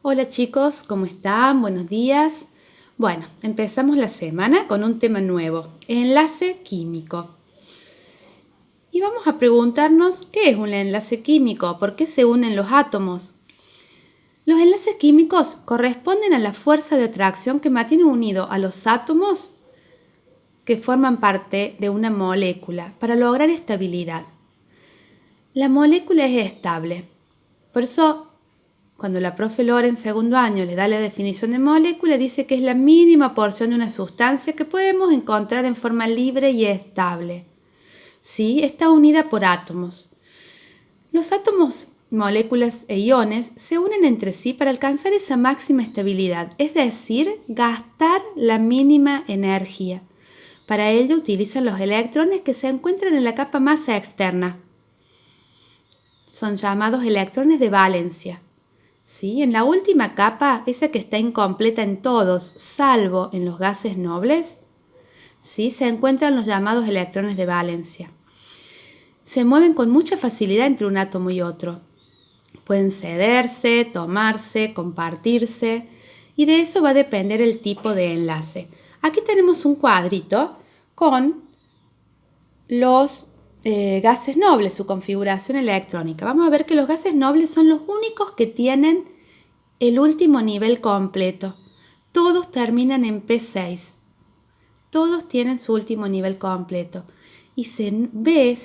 Hola chicos, ¿cómo están? Buenos días. Bueno, empezamos la semana con un tema nuevo, enlace químico. Y vamos a preguntarnos, ¿qué es un enlace químico? ¿Por qué se unen los átomos? Los enlaces químicos corresponden a la fuerza de atracción que mantiene unidos a los átomos que forman parte de una molécula para lograr estabilidad. La molécula es estable. Por eso, cuando la profe Lore en segundo año le da la definición de molécula, dice que es la mínima porción de una sustancia que podemos encontrar en forma libre y estable. ¿Sí? Está unida por átomos. Los átomos, moléculas e iones se unen entre sí para alcanzar esa máxima estabilidad, es decir, gastar la mínima energía. Para ello utilizan los electrones que se encuentran en la capa más externa. Son llamados electrones de valencia. ¿Sí? En la última capa, esa que está incompleta en todos, salvo en los gases nobles, ¿sí? Se encuentran los llamados electrones de valencia. Se mueven con mucha facilidad entre un átomo y otro. Pueden cederse, tomarse, compartirse, y de eso va a depender el tipo de enlace. Aquí tenemos un cuadrito con los gases nobles, su configuración electrónica. Vamos a ver que los gases nobles son los únicos que tienen el último nivel completo. Todos terminan en P6. Todos tienen su último nivel completo. Y se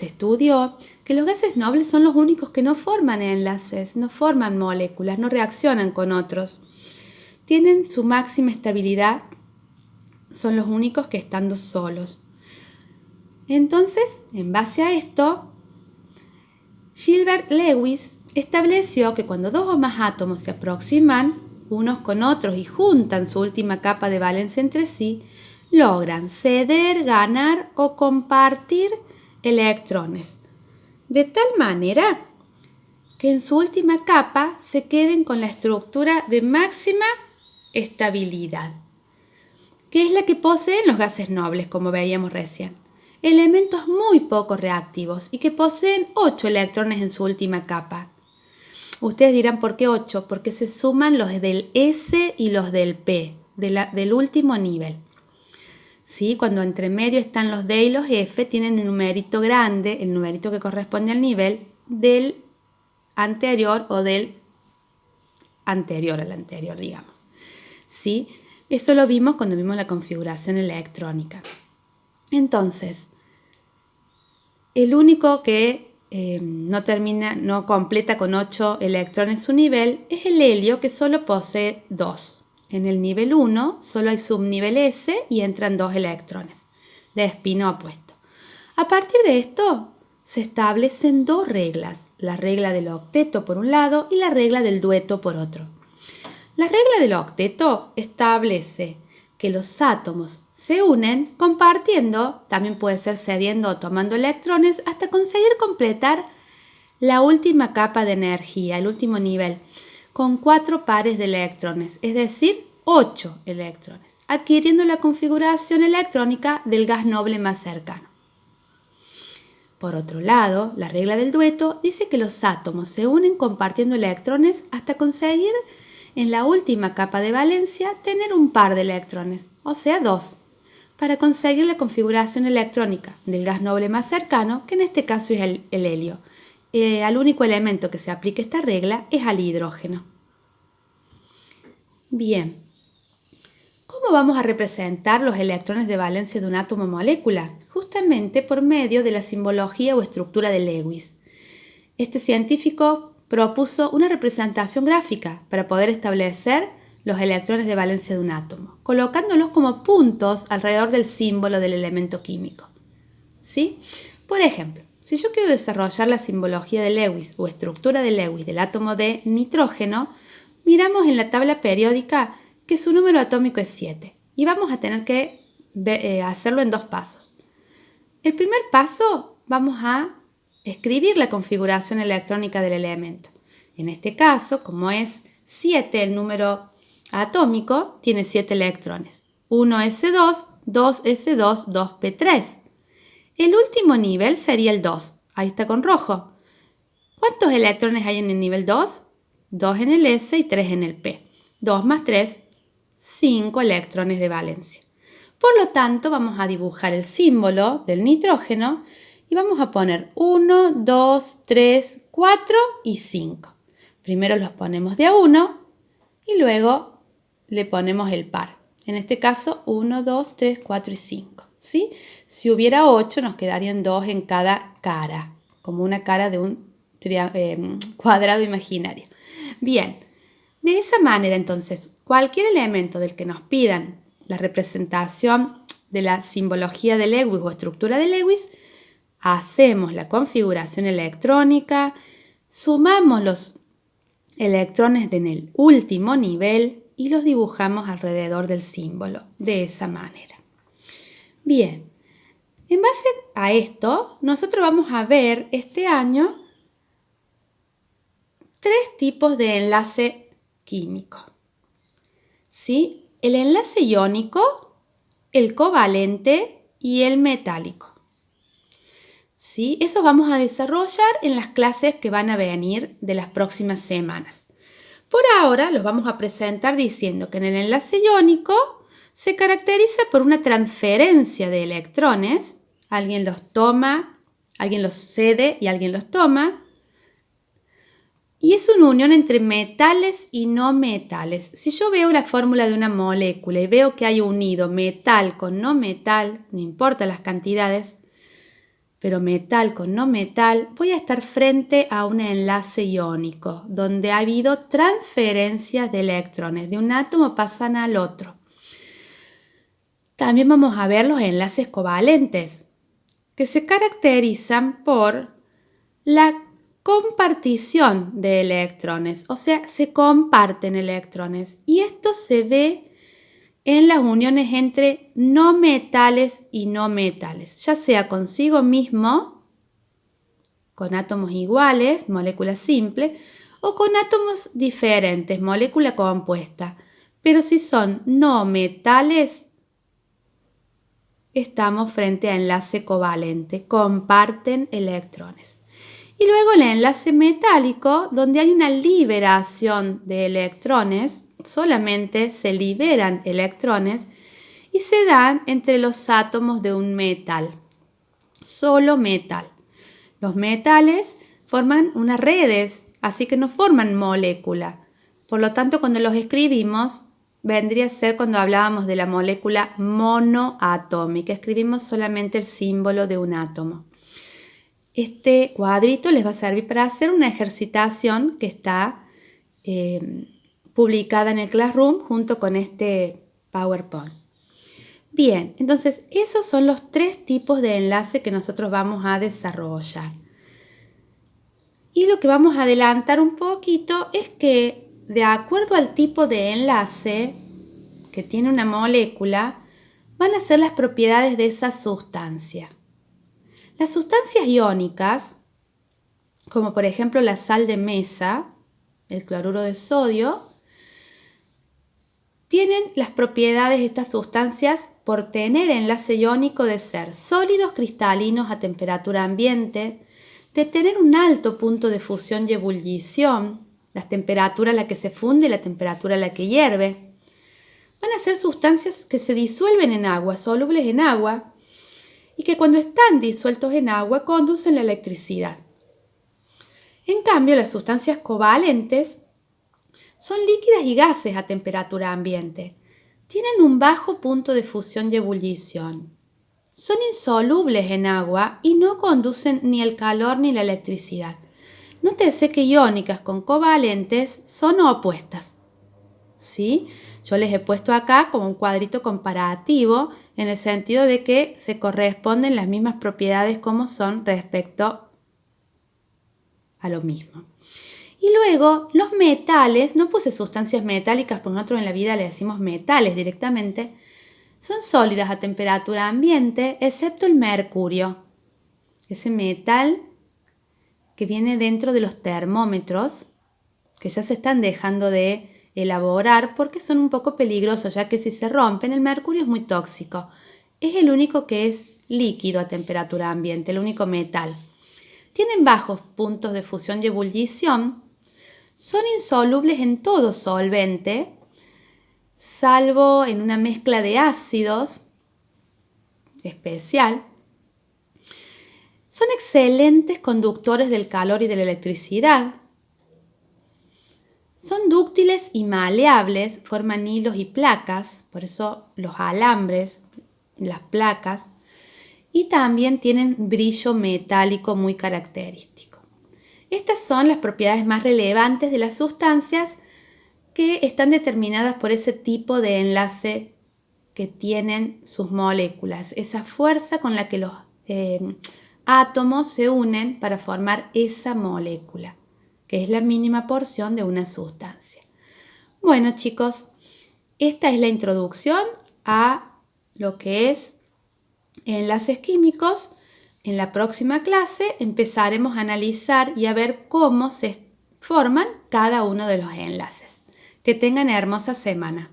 estudió que los gases nobles son los únicos que no forman enlaces, no forman moléculas, no reaccionan con otros. Tienen su máxima estabilidad, son los únicos que estando solos. Entonces, en base a esto, Gilbert Lewis estableció que cuando dos o más átomos se aproximan unos con otros y juntan su última capa de valencia entre sí, logran ceder, ganar o compartir electrones, de tal manera que en su última capa se queden con la estructura de máxima estabilidad, que es la que poseen los gases nobles, como veíamos recién. Elementos muy poco reactivos y que poseen 8 electrones en su última capa. Ustedes dirán, ¿por qué 8? Porque se suman los del S y los del P, del último nivel. ¿Sí? Cuando entre medio están los D y los F, tienen el numerito grande, el numerito que corresponde al nivel del anterior o del anterior al anterior, digamos. ¿Sí? Eso lo vimos cuando vimos la configuración electrónica. Entonces, el único que no completa con 8 electrones su nivel es el helio, que solo posee 2. En el nivel 1 solo hay subnivel S y entran 2 electrones de espino opuesto. A partir de esto se establecen 2 reglas, la regla del octeto por un lado y la regla del dueto por otro. La regla del octeto establece que los átomos se unen compartiendo, también puede ser cediendo o tomando electrones, hasta conseguir completar la última capa de energía, el último nivel, con 4 pares de electrones, es decir, 8 electrones, adquiriendo la configuración electrónica del gas noble más cercano. Por otro lado, la regla del dueto dice que los átomos se unen compartiendo electrones hasta conseguir en la última capa de valencia tener un par de electrones, o sea 2, para conseguir la configuración electrónica del gas noble más cercano, que en este caso es el helio. Al único elemento que se aplica esta regla es al hidrógeno. Bien, ¿cómo vamos a representar los electrones de valencia de un átomo o molécula? Justamente por medio de la simbología o estructura de Lewis. Este científico propuso una representación gráfica para poder establecer los electrones de valencia de un átomo, colocándolos como puntos alrededor del símbolo del elemento químico. ¿Sí? Por ejemplo, si yo quiero desarrollar la simbología de Lewis o estructura de Lewis del átomo de nitrógeno, miramos en la tabla periódica que su número atómico es 7 y vamos a tener que hacerlo en 2 pasos. El primer paso, vamos a escribir la configuración electrónica del elemento. En este caso, como es 7 el número atómico, tiene 7 electrones. 1s2, 2s2, 2p3. El último nivel sería el 2. Ahí está con rojo. ¿Cuántos electrones hay en el nivel 2? 2 en el S y 3 en el P. 2 más 3, 5 electrones de valencia. Por lo tanto, vamos a dibujar el símbolo del nitrógeno y vamos a poner 1, 2, 3, 4 y 5. Primero los ponemos de a 1 y luego le ponemos el par. En este caso, 1, 2, 3, 4 y 5. ¿Sí? Si hubiera 8, nos quedarían 2 en cada cara, como una cara de un cuadrado imaginario. Bien, de esa manera entonces, cualquier elemento del que nos pidan la representación de la simbología de Lewis o estructura de Lewis, hacemos la configuración electrónica, sumamos los electrones en el último nivel y los dibujamos alrededor del símbolo, de esa manera. Bien, en base a esto, nosotros vamos a ver este año 3 tipos de enlace químico. ¿Sí? El enlace iónico, el covalente y el metálico. ¿Sí? Eso vamos a desarrollar en las clases que van a venir de las próximas semanas. Por ahora los vamos a presentar diciendo que en el enlace iónico se caracteriza por una transferencia de electrones. Alguien los toma, alguien los cede y alguien los toma. Y es una unión entre metales y no metales. Si yo veo la fórmula de una molécula y veo que hay unido metal con no metal, no importa las cantidades, pero metal con no metal, voy a estar frente a un enlace iónico, donde ha habido transferencias de electrones. De un átomo pasan al otro. También vamos a ver los enlaces covalentes, que se caracterizan por la compartición de electrones, o sea, se comparten electrones. Y esto se ve en las uniones entre no metales y no metales, ya sea consigo mismo, con átomos iguales, molécula simple, o con átomos diferentes, molécula compuesta. Pero si son no metales, estamos frente a enlace covalente, comparten electrones. Y luego el enlace metálico, donde hay una liberación de electrones, solamente se liberan electrones y se dan entre los átomos de un metal, solo metal. Los metales forman unas redes, así que no forman molécula. Por lo tanto, cuando los escribimos, vendría a ser cuando hablábamos de la molécula monoatómica. Escribimos solamente el símbolo de un átomo. Este cuadrito les va a servir para hacer una ejercitación que está publicada en el Classroom junto con este PowerPoint. Bien, entonces esos son los 3 tipos de enlace que nosotros vamos a desarrollar. Y lo que vamos a adelantar un poquito es que de acuerdo al tipo de enlace que tiene una molécula, van a ser las propiedades de esa sustancia. Las sustancias iónicas, como por ejemplo la sal de mesa, el cloruro de sodio, tienen las propiedades de estas sustancias por tener enlace iónico de ser sólidos cristalinos a temperatura ambiente, de tener un alto punto de fusión y ebullición, la temperatura a la que se funde y la temperatura a la que hierve. Van a ser sustancias que se disuelven en agua, solubles en agua, y que cuando están disueltos en agua conducen la electricidad. En cambio, las sustancias covalentes son líquidas y gases a temperatura ambiente. Tienen un bajo punto de fusión y ebullición. Son insolubles en agua y no conducen ni el calor ni la electricidad. Nótese que iónicas con covalentes son opuestas. ¿Sí? Yo les he puesto acá como un cuadrito comparativo en el sentido de que se corresponden las mismas propiedades como son respecto a lo mismo. Y luego los metales, no puse sustancias metálicas porque nosotros en la vida le decimos metales directamente, son sólidas a temperatura ambiente excepto el mercurio, ese metal que viene dentro de los termómetros que ya se están dejando de elaborar porque son un poco peligrosos, ya que si se rompen, el mercurio es muy tóxico. Es el único que es líquido a temperatura ambiente, el único metal. Tienen bajos puntos de fusión y ebullición, son insolubles en todo solvente, salvo en una mezcla de ácidos especial. Son excelentes conductores del calor y de la electricidad. Son dúctiles y maleables, forman hilos y placas, por eso los alambres, las placas, y también tienen brillo metálico muy característico. Estas son las propiedades más relevantes de las sustancias que están determinadas por ese tipo de enlace que tienen sus moléculas, esa fuerza con la que los átomos se unen para formar esa molécula, que es la mínima porción de una sustancia. Bueno, chicos, esta es la introducción a lo que es enlaces químicos. En la próxima clase empezaremos a analizar y a ver cómo se forman cada uno de los enlaces. Que tengan hermosa semana.